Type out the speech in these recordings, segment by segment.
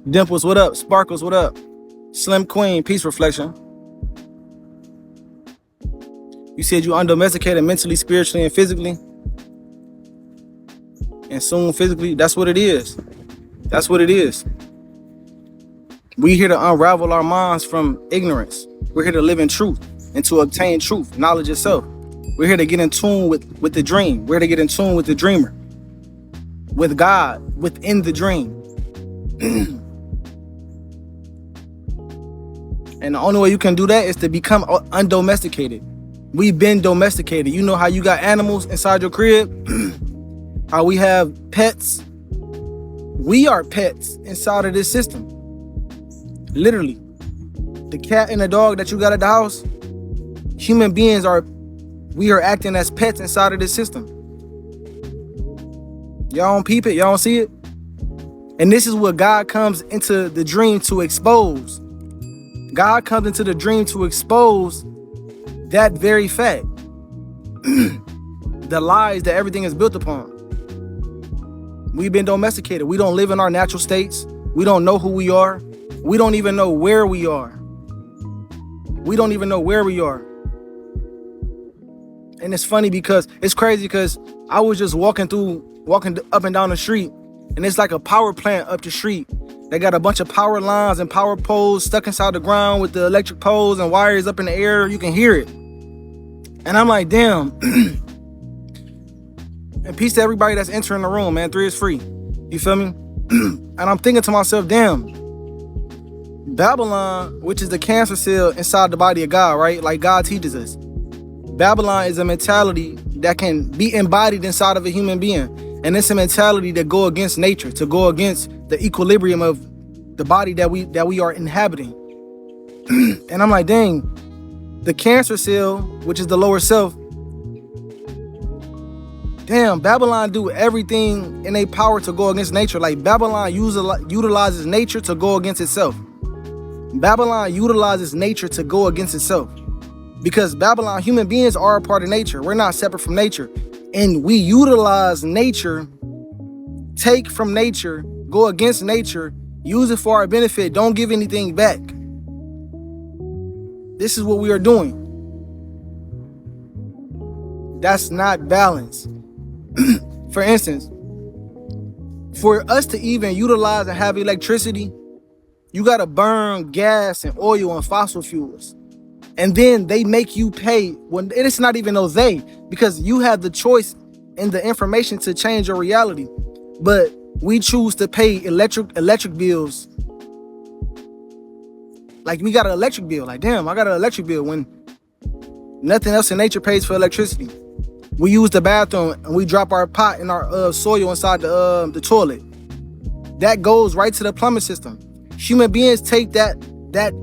Dimples, what up? Sparkles, what up? Slim Queen, peace reflection. You said you undomesticated mentally, spiritually, and physically. And soon physically. That's what it is. That's what it is. We here to unravel our minds from ignorance. We're here to live in truth and to obtain truth, knowledge itself. We're here to get in tune with the dream. We're here to get in tune with the dreamer, with God within the dream. And the only way you can do that is to become undomesticated. We've been domesticated. You know how you got animals inside your crib? How we have pets? We are pets inside of this system. Literally. The cat and the dog that you got at the house, human beings we are acting as pets inside of this system. Y'all don't peep it? Y'all don't see it? And this is what God comes into the dream to expose. God comes into the dream to expose that very fact. The lies that everything is built upon. We've been domesticated. We don't live in our natural states. We don't know who we are. We don't even know where we are. We don't even know where we are. And it's funny because it's crazy because I was just walking up and down the street, and it's like a power plant up the street. They got a bunch of power lines and power poles stuck inside the ground with the electric poles and wires up in the air. You can hear it. And I'm like, damn. And peace to everybody that's entering the room, man. 3 is free. You feel me? And I'm thinking to myself, damn. Babylon, which is the cancer cell inside the body of God, right? Like God teaches us. Babylon is a mentality that can be embodied inside of a human being. And it's a mentality that go against nature, to go against the equilibrium of the body that we are inhabiting. And I'm like, dang, the cancer cell, which is the lower self, damn, Babylon do everything in their power to go against nature. Like Babylon utilizes nature to go against itself. Babylon utilizes nature to go against itself. Because Babylon, human beings are a part of nature. We're not separate from nature. And we utilize nature, take from nature, go against nature, use it for our benefit, don't give anything back. This is what we are doing. That's not balance. For instance, for us to even utilize and have electricity, you got to burn gas and oil and fossil fuels. And then they make you pay when it's not even no they, because you have the choice and the information to change your reality. But we choose to pay electric bills. Like we got an electric bill. Like, damn, I got an electric bill when nothing else in nature pays for electricity. We use the bathroom and we drop our pot and our soil inside the toilet. That goes right to the plumbing system. Human beings take that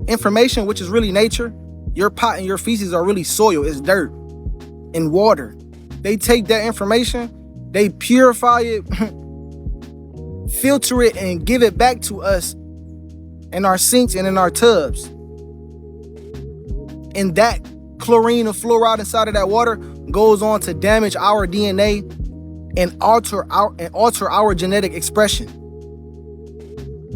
information, which is really nature. Your pot and your feces are really soil. It's dirt and water. They take that information, they purify it, filter it, and give it back to us in our sinks and in our tubs. And that chlorine and fluoride inside of that water goes on to damage our DNA and alter our genetic expression.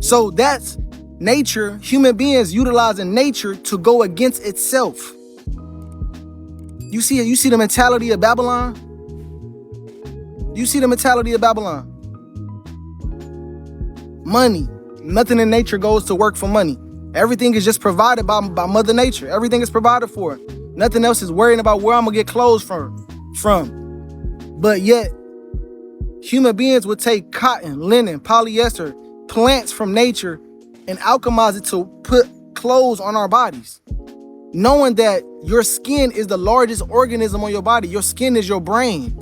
So that's nature, human beings utilizing nature to go against itself. You see the mentality of Babylon? You see the mentality of Babylon? Money. Nothing in nature goes to work for money. Everything is just provided by Mother Nature. Everything is provided for. Nothing else is worrying about where I'm gonna get clothes from. But yet, human beings would take cotton, linen, polyester, plants from nature and alchemize it to put clothes on our bodies. Knowing that your skin is the largest organism on your body. Your skin is your brain.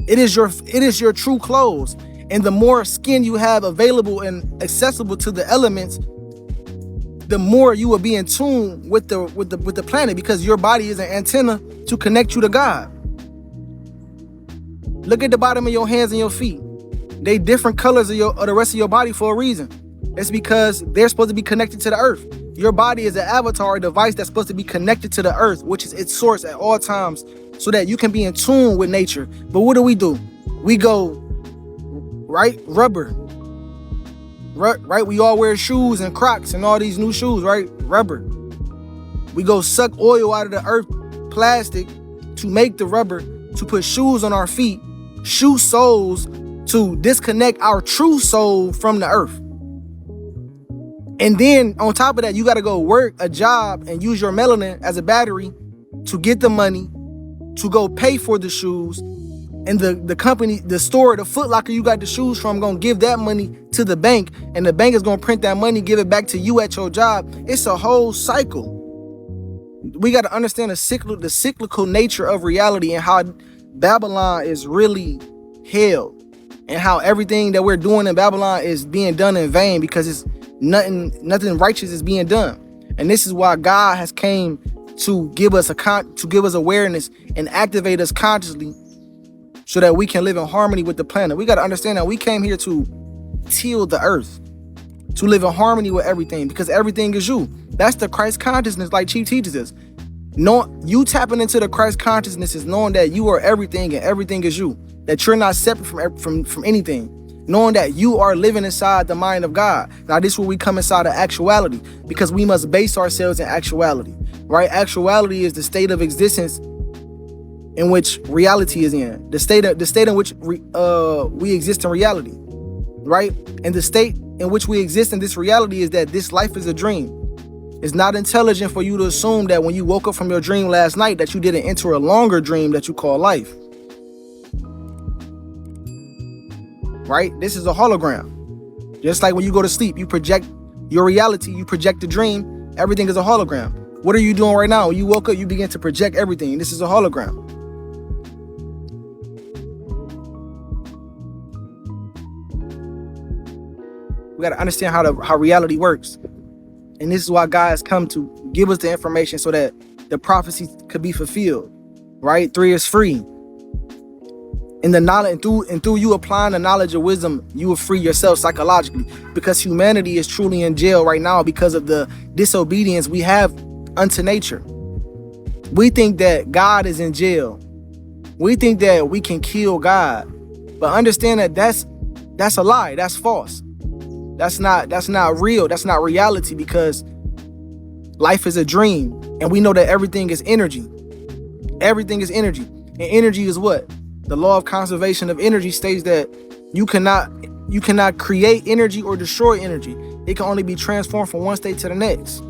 It is your true clothes. And the more skin you have available and accessible to the elements, the more you will be in tune with the planet, because your body is an antenna to connect you to God. Look at the bottom of your hands and your feet. They different colors of the rest of your body for a reason. It's because they're supposed to be connected to the earth. Your body is an avatar, a device that's supposed to be connected to the earth, which is its source at all times, so that you can be in tune with nature. But what do? We go, right? Rubber. right? We all wear shoes and Crocs and all these new shoes, right? Rubber. We go suck oil out of the earth, plastic, to make the rubber, to put shoes on our feet, shoe soles to disconnect our true soul from the earth. And then on top of that, you got to go work a job and use your melanin as a battery to get the money, to go pay for the shoes. And the company, the store, the Foot Locker you got the shoes from, going to give that money to the bank. And the bank is going to print that money, give it back to you at your job. It's a whole cycle. We got to understand the cyclical nature of reality and how Babylon is really hell. And how everything that we're doing in Babylon is being done in vain because it's nothing righteous is being done. And this is why God has came to give us awareness and activate us consciously so that we can live in harmony with the planet. We got to understand that we came here to till the earth, to live in harmony with everything, because everything is you. That's the Christ consciousness, like Chief teaches us. You tapping into the Christ consciousness is knowing that you are everything and everything is you, that you're not separate from anything, knowing that you are living inside the mind of God. Now, this is where we come inside of actuality, because we must base ourselves in actuality, right? Actuality is the state of existence in which reality is in, the state in which we exist in reality, right? And the state in which we exist in this reality is that this life is a dream. It's not intelligent for you to assume that when you woke up from your dream last night that you didn't enter a longer dream that you call life, right? This is a hologram. Just like when you go to sleep, you project your reality, you project the dream. Everything is a hologram. What are you doing right now? When you woke up, you begin to project everything. This is a hologram. We got to understand how reality works. And this is why God has come to give us the information so that the prophecies could be fulfilled, right? 3 is free. In the knowledge, and through you applying the knowledge of wisdom, you will free yourself psychologically, because humanity is truly in jail right now because of the disobedience we have unto nature. We think that God is in jail. We think that we can kill God, but understand that that's a lie. That's false. That's not real. That's not reality, because life is a dream, and we know that everything is energy. Everything is energy, and energy is what? The law of conservation of energy states that you cannot create energy or destroy energy. It can only be transformed from one state to the next.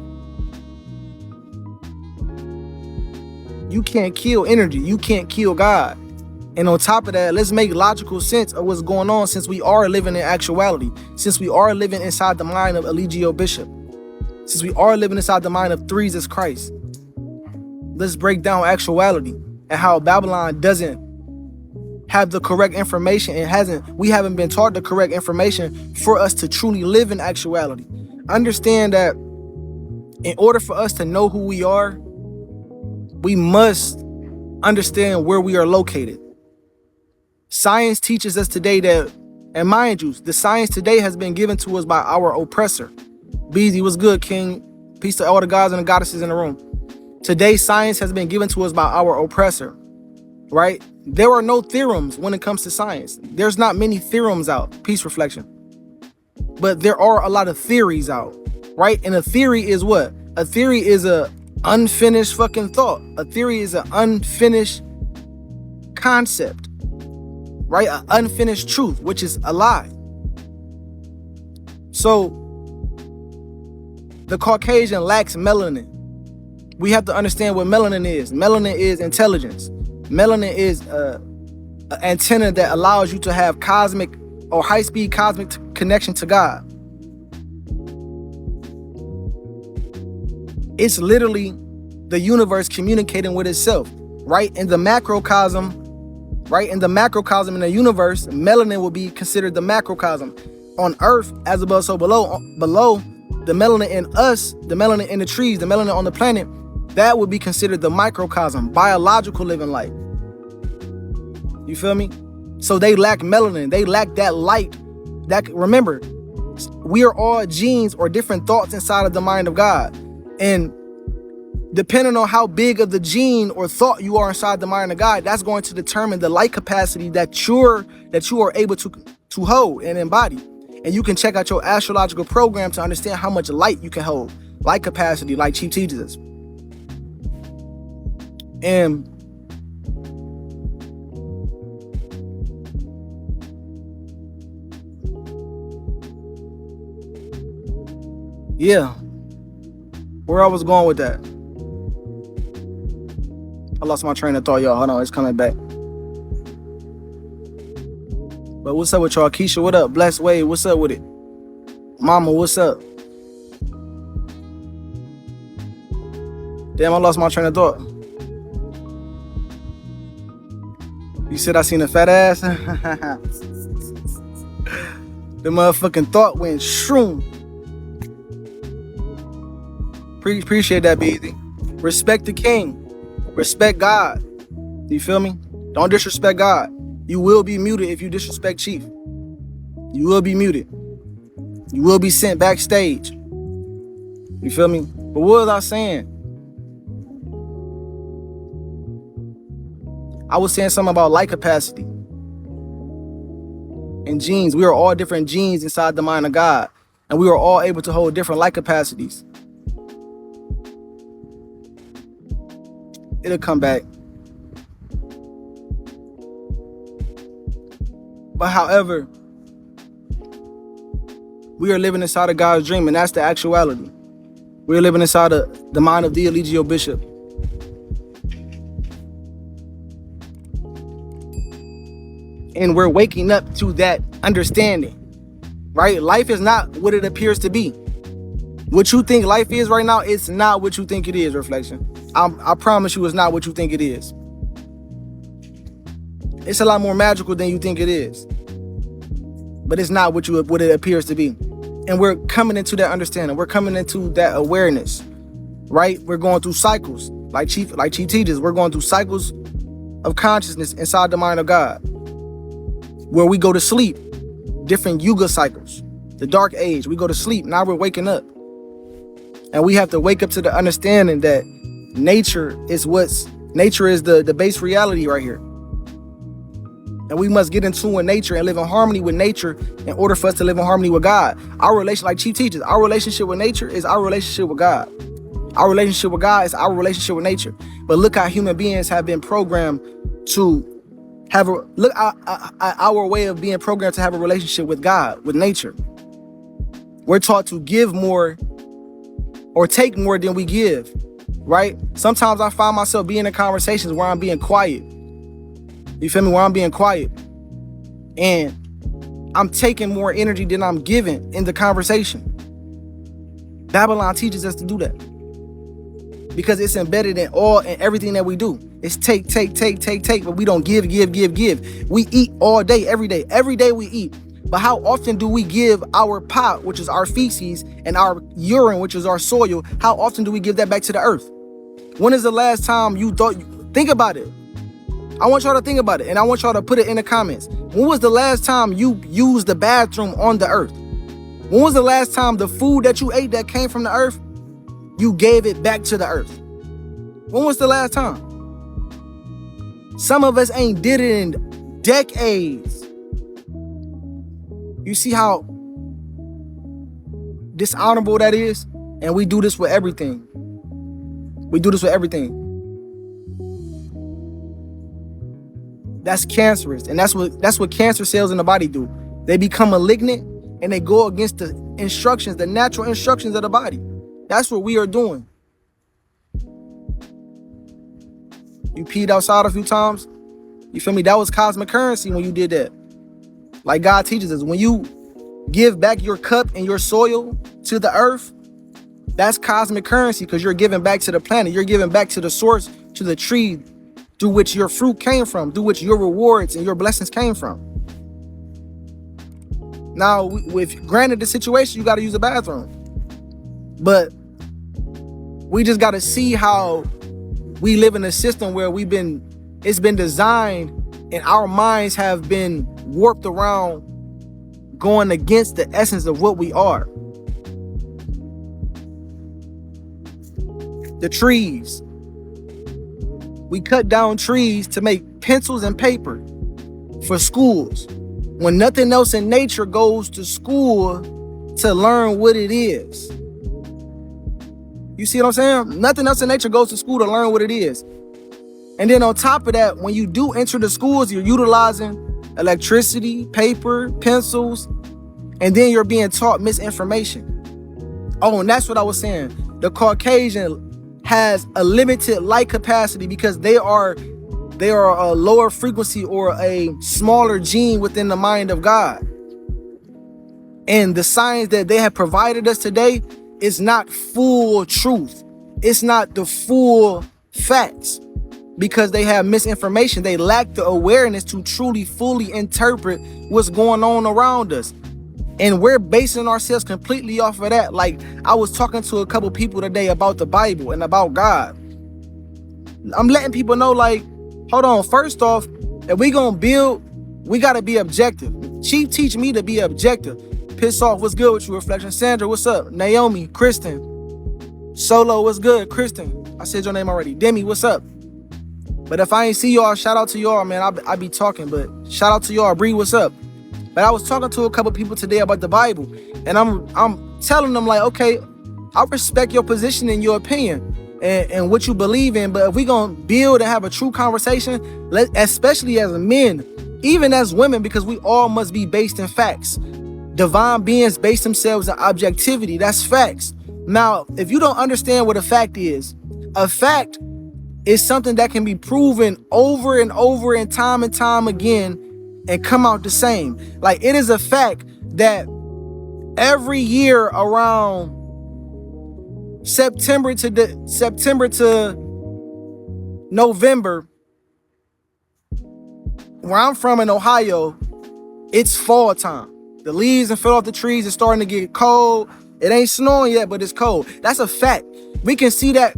You can't kill energy. You can't kill God. And on top of that, let's make logical sense of what's going on, since we are living in actuality, since we are living inside the mind of Eligio Bishop, since we are living inside the mind of Threes as Christ. Let's break down actuality and how Babylon doesn't have the correct information and we haven't been taught the correct information for us to truly live in actuality. Understand that in order for us to know who we are, we must understand where we are located. Science teaches us today that, and mind you, the science today has been given to us by our oppressor. Beezy, what's good, King? Peace to all the gods and the goddesses in the room. Today, science has been given to us by our oppressor, right? There are no theorems when it comes to science. There's not many theorems out, peace reflection. But there are a lot of theories out, right? And a theory is what? A theory is a unfinished fucking thought. A theory is an unfinished concept, right? An unfinished truth, which is a lie. So the Caucasian lacks melanin. We have to understand what melanin is. Melanin is intelligence. Melanin is an antenna that allows you to have cosmic or high-speed cosmic connection to God. It's literally the universe communicating with itself, right? In the macrocosm, right? In the macrocosm in the universe, melanin will be considered the macrocosm. On Earth, as above, so below. Below, the melanin in us, the melanin in the trees, the melanin on the planet, that would be considered the microcosm, biological living light. You feel me? So they lack melanin. They lack that light. That, remember, we are all genes or different thoughts inside of the mind of God. And depending on how big of the gene or thought you are inside the mind of God, that's going to determine the light capacity that you are able to hold and embody. And you can check out your astrological program to understand how much light you can hold, light capacity, like Chief teaches us. And yeah, where I was going with that, I lost my train of thought, y'all. Hold on, it's coming back. But what's up with y'all? Keisha, what up? Blessed Wade, what's up with it? Mama, what's up? Damn, I lost my train of thought. You said I seen a fat ass? The motherfucking thought went shroom. Appreciate that, BZ. Respect the king. Respect God. You feel me? Don't disrespect God. You will be muted if you disrespect Chief. You will be muted. You will be sent backstage. You feel me? But what was I saying? I was saying something about light capacity and genes. We are all different genes inside the mind of God, and we are all able to hold different light capacities. It'll come back. But however, we are living inside of God's dream, and that's the actuality. We're living inside of the mind of the Eligio Bishop. And we're waking up to that understanding, right? Life is not what it appears to be. What you think life is right now, it's not what you think it is, Reflection. I promise you it's not what you think it is. It's a lot more magical than you think it is. But it's not what it appears to be. And we're coming into that understanding. We're coming into that awareness, right? We're going through cycles. Like Chief teaches, we're going through cycles of consciousness inside the mind of God, where we go to sleep, different yuga cycles, the dark age, we go to sleep. Now we're waking up. And we have to wake up to the understanding that nature is the base reality right here. And we must get in tune with nature and live in harmony with nature in order for us to live in harmony with God. Our relation, like Chief teaches, our relationship with nature is our relationship with God. Our relationship with God is our relationship with nature. But look how human beings have been programmed to have our way of being programmed to have a relationship with God, with nature. We're taught to give more or take more than we give, right? Sometimes I find myself being in conversations where I'm being quiet. You feel me? Where I'm being quiet. And I'm taking more energy than I'm giving in the conversation. Babylon teaches us to do that. Because it's embedded in everything that we do. It's take, but we don't give. We eat all day, every day. Every day we eat. But how often do we give our pot, which is our feces, and our urine, which is our soil, how often do we give that back to the earth? When is the last time you thought, think about it. I want y'all to think about it, and I want y'all to put it in the comments. When was the last time you used the bathroom on the earth? When was the last time the food that you ate that came from the earth, you gave it back to the earth? When was the last time? Some of us ain't did it in decades. You see how dishonorable that is? And we do this with everything. We do this with everything. That's cancerous. And that's what cancer cells in the body do. They become malignant and they go against the instructions, the natural instructions of the body. That's what we are doing. You peed outside a few times. You feel me? That was cosmic currency when you did that. Like God teaches us, when you give back your cup and your soil to the earth, that's cosmic currency, because you're giving back to the planet. You're giving back to the source, to the tree through which your fruit came from, through which your rewards and your blessings came from. Now, with granted the situation, you got to use a bathroom. But we just got to see how we live in a system where it's been designed and our minds have been warped around, going against the essence of what we are. The trees. We cut down trees to make pencils and paper for schools. when nothing else in nature goes to school to learn what it is. You see what I'm saying? Nothing else in nature goes to school to learn what it is. And then on top of that, when you do enter the schools, you're utilizing electricity, paper, pencils, and then you're being taught misinformation. Oh, and that's what I was saying. The Caucasian has a limited light capacity because they are a lower frequency or a smaller gene within the mind of God. And the science that they have provided us today is not full truth. It's not the full facts because they have misinformation. They lack the awareness to truly, fully interpret what's going on around us. And we're basing ourselves completely off of that. Like, I was talking to a couple people today about the Bible and about God. I'm letting people know, like, hold on, first off, if we gonna build, we gotta be objective. Chief teach me to be objective. Piss off, what's good with you? Reflection. Sandra, what's up? Naomi, Kristen. Solo, what's good? Kristen, I said your name already. Demi, what's up? But if I ain't see y'all, shout out to y'all, man. I be talking, but shout out to y'all. Bree, what's up? But I was talking to a couple people today about the Bible, and I'm telling them, like, okay, I respect your position and your opinion and what you believe in, but if we gonna build and have a true conversation, especially as men, even as women, because we all must be based in facts. Divine beings base themselves in objectivity. That's facts. Now, if you don't understand what a fact is something that can be proven over and over and time again and come out the same. Like, it is a fact that every year around September to November, where I'm from in Ohio, it's fall time. The leaves and fell off the trees. It's starting to get cold. It ain't snowing yet, but it's cold. That's a fact. We can see that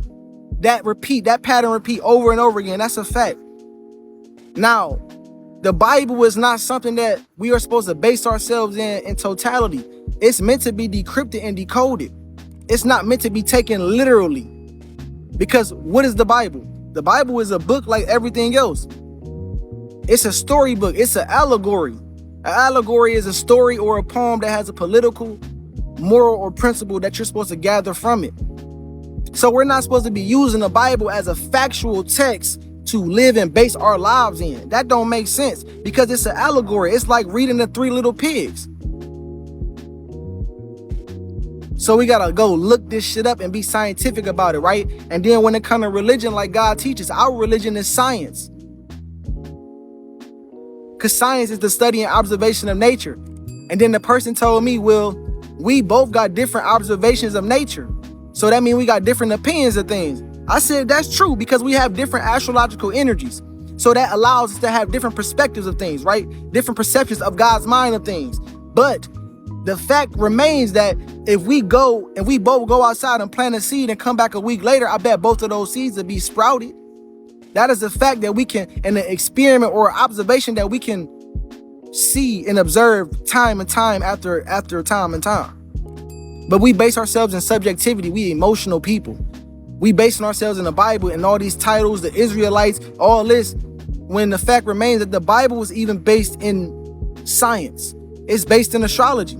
pattern repeat over and over again. That's a fact. Now, the Bible is not something that we are supposed to base ourselves in totality. It's meant to be decrypted and decoded. It's not meant to be taken literally. Because what is the Bible? The Bible is a book like everything else. It's a storybook. It's an allegory. An allegory is a story or a poem that has a political, moral, or principle that you're supposed to gather from it. So we're not supposed to be using the Bible as a factual text to live and base our lives in. That don't make sense because it's an allegory. It's like reading the Three Little Pigs. So we gotta go look this shit up and be scientific about it, right? And then when it comes to religion, like God teaches, our religion is science. Because science is the study and observation of nature. And then the person told me, well, we both got different observations of nature. So that means we got different opinions of things. I said, that's true, because we have different astrological energies. So that allows us to have different perspectives of things, right? Different perceptions of God's mind of things. But the fact remains that if we go and we both go outside and plant a seed and come back a week later, I bet both of those seeds will be sprouted. That is the fact that we can, in an experiment or observation that we can see and observe time and time after time and time. But we base ourselves in subjectivity. We emotional people. We basing ourselves in the Bible and all these titles, the Israelites, all this, when the fact remains that the Bible was even based in science. It's based in astrology.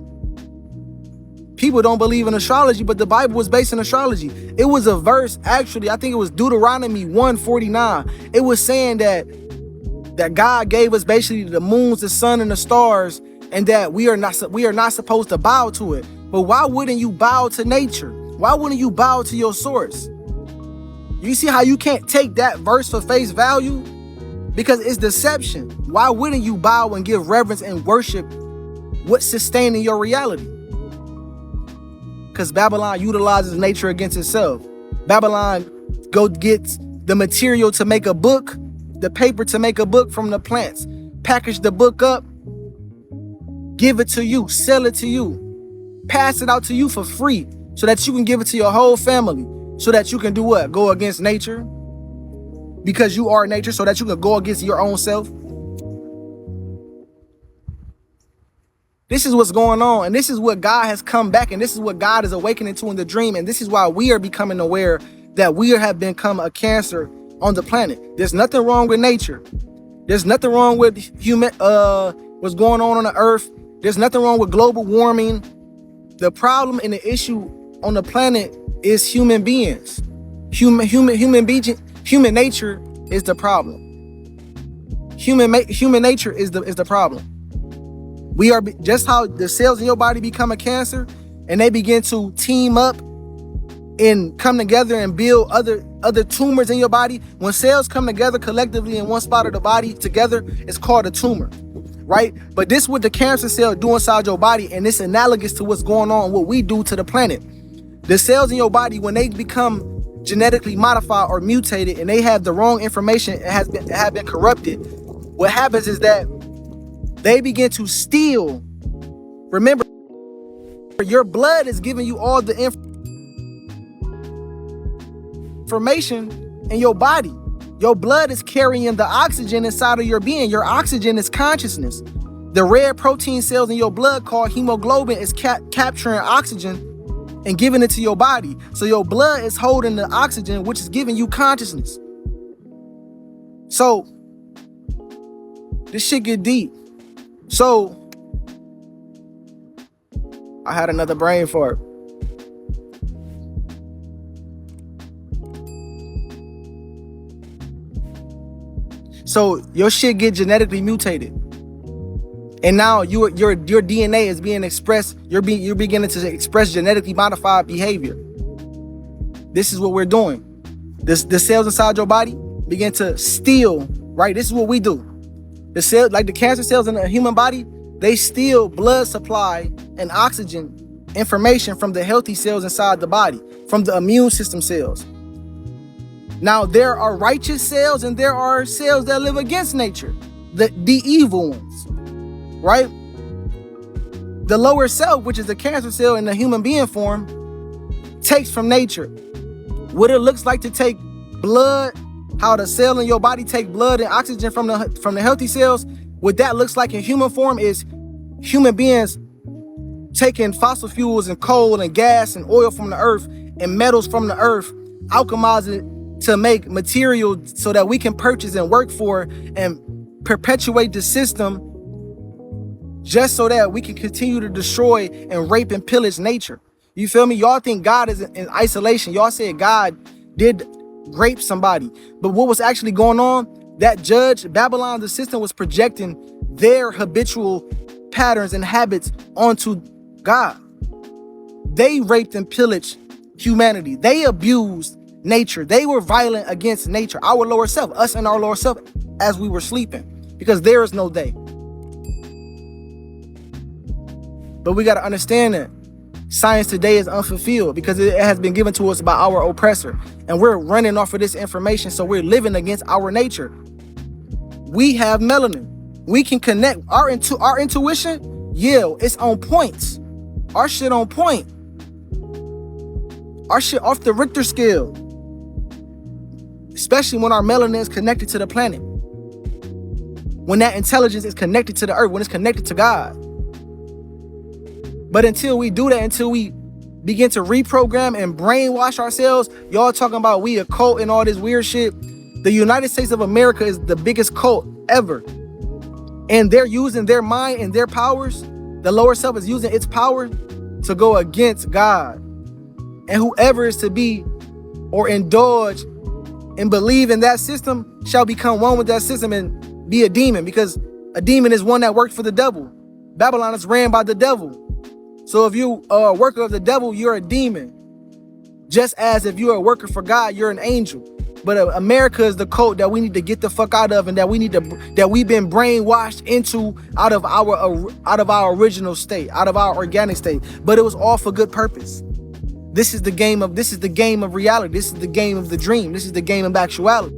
People don't believe in astrology, but the Bible was based in astrology. It was a verse, actually, I think it was Deuteronomy 1:49. It was saying that God gave us basically the moons, the sun, and the stars, and that we are not supposed to bow to it. But why wouldn't you bow to nature? Why wouldn't you bow to your source? You see how you can't take that verse for face value? Because it's deception. Why wouldn't you bow and give reverence and worship what's sustaining your reality? Because Babylon utilizes nature against itself. Babylon gets the material to make a book, the paper to make a book from the plants, package the book up, give it to you, sell it to you, pass it out to you for free so that you can give it to your whole family, so that you can do what? Go against nature? Because you are nature, so that you can go against your own self? This is what's going on, and this is what God has come back, and this is what God is awakening to in the dream, and this is why we are becoming aware that we have become a cancer on the planet. There's nothing wrong with nature. There's nothing wrong with what's going on the earth. There's nothing wrong with global warming. The problem and the issue on the planet is human beings. Human nature is the problem. Human nature is the problem. We are just how the cells in your body become a cancer, and they begin to team up and come together and build other tumors in your body. When cells come together collectively in one spot of the body together, it's called a tumor, right? But this is what the cancer cell do inside your body, and it's analogous to what's going on, what we do to the planet. The cells in your body, when they become genetically modified or mutated, and they have the wrong information, have been corrupted, what happens is that they begin to steal. Remember, your blood is giving you all the information in your body. Your blood is carrying the oxygen inside of your being. Your oxygen is consciousness. The red protein cells in your blood called hemoglobin is capturing oxygen and giving it to your body. So your blood is holding the oxygen, which is giving you consciousness. So this shit get deep. So I had another brain fart. So your shit get genetically mutated, and now your DNA is being expressed. You're beginning to express genetically modified behavior. This is what we're doing. The cells inside your body begin to steal. Right. This is what we do. The cell, like the cancer cells in the human body, they steal blood supply and oxygen information from the healthy cells inside the body, from the immune system cells. Now, there are righteous cells and there are cells that live against nature, the evil ones, right? The lower self, which is the cancer cell in the human being form, takes from nature what it looks like to take blood, how the cell in your body take blood and oxygen from the healthy cells. What that looks like in human form is human beings taking fossil fuels and coal and gas and oil from the earth and metals from the earth, alchemize it to make material so that we can purchase and work for and perpetuate the system, just so that we can continue to destroy and rape and pillage nature. You feel me? Y'all think God is in isolation. Y'all said God did rape somebody. But what was actually going on, that judge, Babylon, the system was projecting their habitual patterns and habits onto God. They raped and pillaged humanity. They abused nature. They were violent against nature, our lower self, us and our lower self, as we were sleeping, because there is no day. But we got to understand that science today is unfulfilled because it has been given to us by our oppressor, and we're running off of this information, so we're living against our nature. We have melanin. We can connect our intuition. Yeah, it's on points. Our shit on point. Our shit off the Richter scale. Especially when our melanin is connected to the planet. When that intelligence is connected to the earth, when it's connected to God. But until we do that, until we begin to reprogram and brainwash ourselves, y'all talking about we a cult and all this weird shit. The United States of America is the biggest cult ever. And they're using their mind and their powers. The lower self is using its power to go against God. And whoever is to be or indulge and believe in that system shall become one with that system and be a demon, because a demon is one that works for the devil. Babylon is ran by the devil. So if you are a worker of the devil, you're a demon. Just as if you're a worker for God, you're an angel. But America is the cult that we need to get the fuck out of, and that we've been brainwashed into out of our original state, out of our organic state. But it was all for good purpose. This is the game of reality. This is the game of the dream. This is the game of actuality.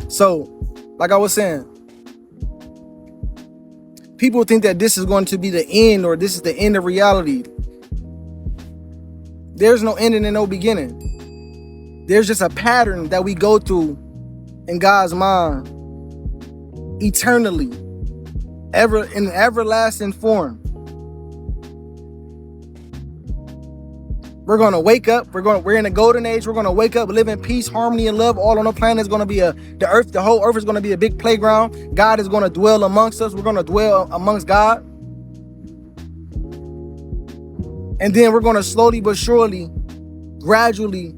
So, like I was saying, people think that this is going to be the end, or this is the end of reality. There's no ending and no beginning. There's just a pattern that we go through in God's mind eternally, ever in everlasting form. We're gonna wake up. We're in a golden age. We're gonna wake up, live in peace, harmony, and love. All on the planet is gonna be the whole earth is gonna be a big playground. God is gonna dwell amongst us. We're gonna dwell amongst God, and then we're gonna slowly but surely, gradually,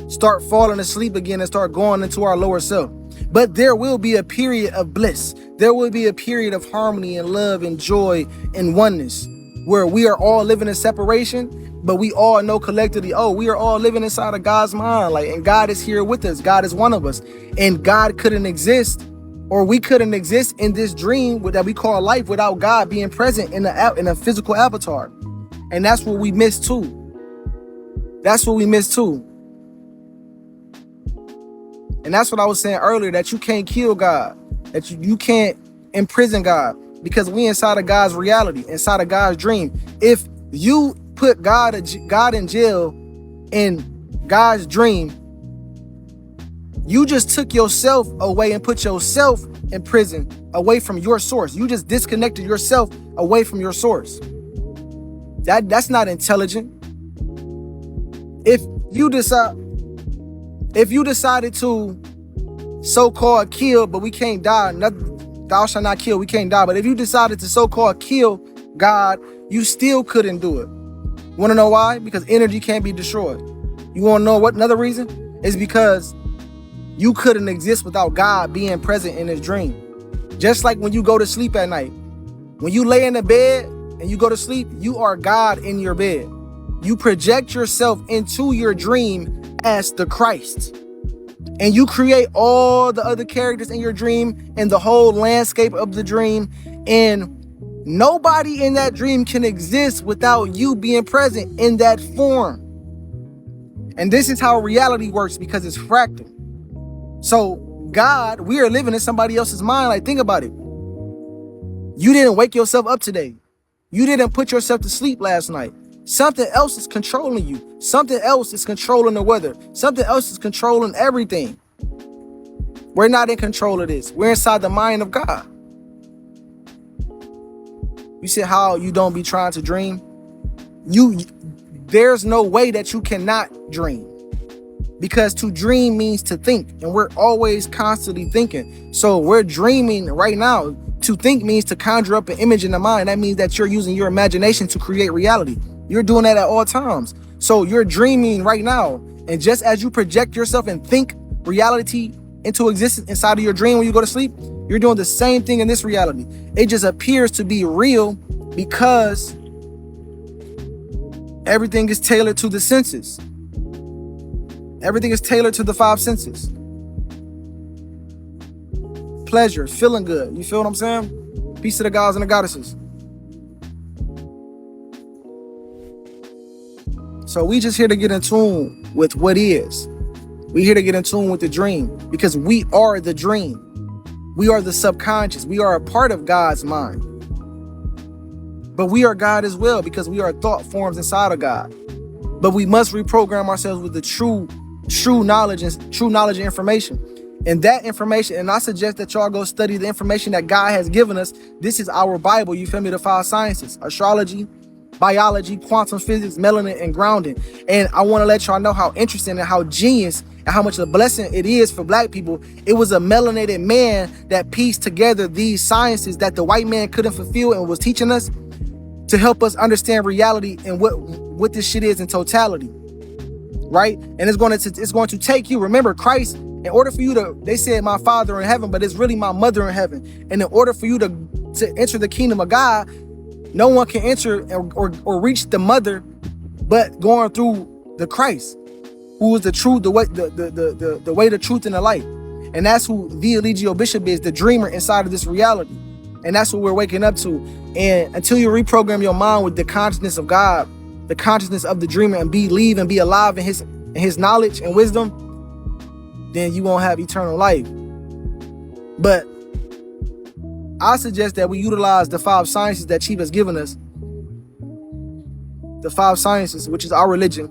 start falling asleep again and start going into our lower self. But there will be a period of bliss. There will be a period of harmony and love and joy and oneness, where we are all living in separation, but we all know collectively, oh, we are all living inside of God's mind, and God is here with us. God is one of us, and God couldn't exist, or we couldn't exist in this dream that we call life without God being present in a physical avatar. And that's what we miss too. That's what we miss too. And that's what I was saying earlier, that you can't kill God, that you can't imprison God, because we inside of God's reality, inside of God's dream. If you put God in jail in God's dream, you just took yourself away and put yourself in prison, away from your source. You just disconnected yourself away from your source. That's not intelligent. If you decided to so-called kill, but we can't die, thou shalt not kill, we can't die. But if you decided to so-called kill God, you still couldn't do it. Want to know why? Because energy can't be destroyed. You want to know what another reason? It's because you couldn't exist without God being present in his dream. Just like when you go to sleep at night. When you lay in the bed and you go to sleep, you are God in your bed. You project yourself into your dream as the Christ. And you create all the other characters in your dream and the whole landscape of the dream. And nobody in that dream can exist without you being present in that form. And this is how reality works, because it's fractal. So God, we are living in somebody else's mind. Like, think about it. You didn't wake yourself up today. You didn't put yourself to sleep last night. Something else is controlling you. Something else is controlling the weather. Something else is controlling everything. We're not in control of this. We're inside the mind of God. You see how you don't be trying to dream? There's no way that you cannot dream. Because to dream means to think. And we're always constantly thinking. So we're dreaming right now. To think means to conjure up an image in the mind. That means that you're using your imagination to create reality. You're doing that at all times. So you're dreaming right now. And just as you project yourself and think reality into existence inside of your dream when you go to sleep, you're doing the same thing in this reality. It just appears to be real because everything is tailored to the senses. Everything is tailored to the five senses. Pleasure, feeling good. You feel what I'm saying? Peace to the gods and the goddesses. So we just here to get in tune with what is. We here to get in tune with the dream, because we are the dream. We are the subconscious. We are a part of God's mind. But we are God as well, because we are thought forms inside of God. But we must reprogram ourselves with the true knowledge and information. And that information, and I suggest that y'all go study the information that God has given us. This is our Bible, you feel me? The five sciences: astrology, biology, quantum physics, melanin, and grounding. And I want to let y'all know how interesting and how genius and how much of a blessing it is for black people. It was a melanated man that pieced together these sciences that the white man couldn't fulfill and was teaching us to help us understand reality and what this shit is in totality. Right? And it's going to take you. Remember, Christ, in order for you to, they said my Father in heaven, but it's really my mother in heaven. And in order for you to enter the kingdom of God, no one can enter or reach the mother but going through the Christ, who is the truth, the way, the way, the truth, and the light. And that's who the Eligio Bishop is, the dreamer inside of this reality. And that's what we're waking up to. And until you reprogram your mind with the consciousness of God, the consciousness of the dreamer, and believe and be alive in his knowledge and wisdom, then you won't have eternal life. But I suggest that we utilize the 5 sciences that Chief has given us, the 5 sciences, which is our religion,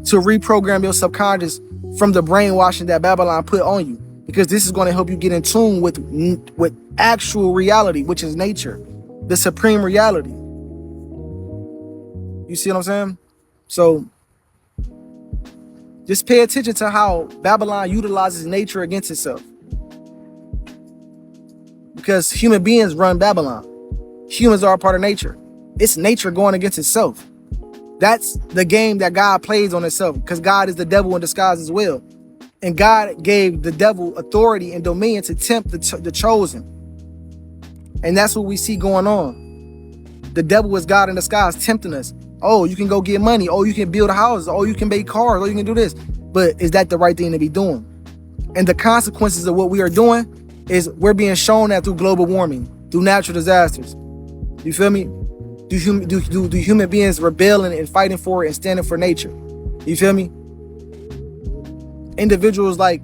to reprogram your subconscious from the brainwashing that Babylon put on you. Because this is going to help you get in tune with actual reality, which is nature, the supreme reality. You see what I'm saying? So just pay attention to how Babylon utilizes nature against itself. Because human beings run Babylon. Humans are a part of nature. It's nature going against itself. That's the game that God plays on itself, because God is the devil in disguise as well. And God gave the devil authority and dominion to tempt the chosen. And that's what we see going on. The devil is God in disguise, tempting us. Oh, you can go get money. Oh, you can build houses. Oh, you can make cars. Oh, you can do this. But is that the right thing to be doing? And the consequences of what we are doing is we're being shown that through global warming, through natural disasters. You feel me? Do human beings rebelling and fighting for it and standing for nature? You feel me? Individuals like,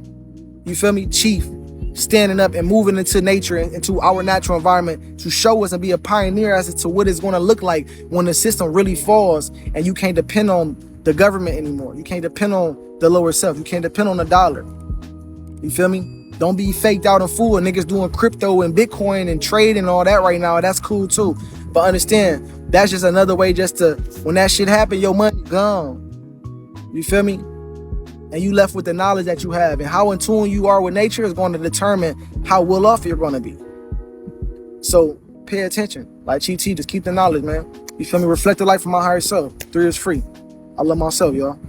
you feel me, Chief, standing up and moving into nature and into our natural environment to show us and be a pioneer as to what it's going to look like when the system really falls and you can't depend on the government anymore. You can't depend on the lower self. You can't depend on the dollar. You feel me? Don't be faked out and fooled. Niggas doing crypto and Bitcoin and trading and all that right now. That's cool too. But understand, that's just another way just to, when that shit happen, your money gone. You feel me? And you left with the knowledge that you have. And how in tune you are with nature is going to determine how well off you're going to be. So pay attention. Like Chief T, just keep the knowledge, man. You feel me? Reflect the life of my higher self. 3 is free. I love myself, y'all.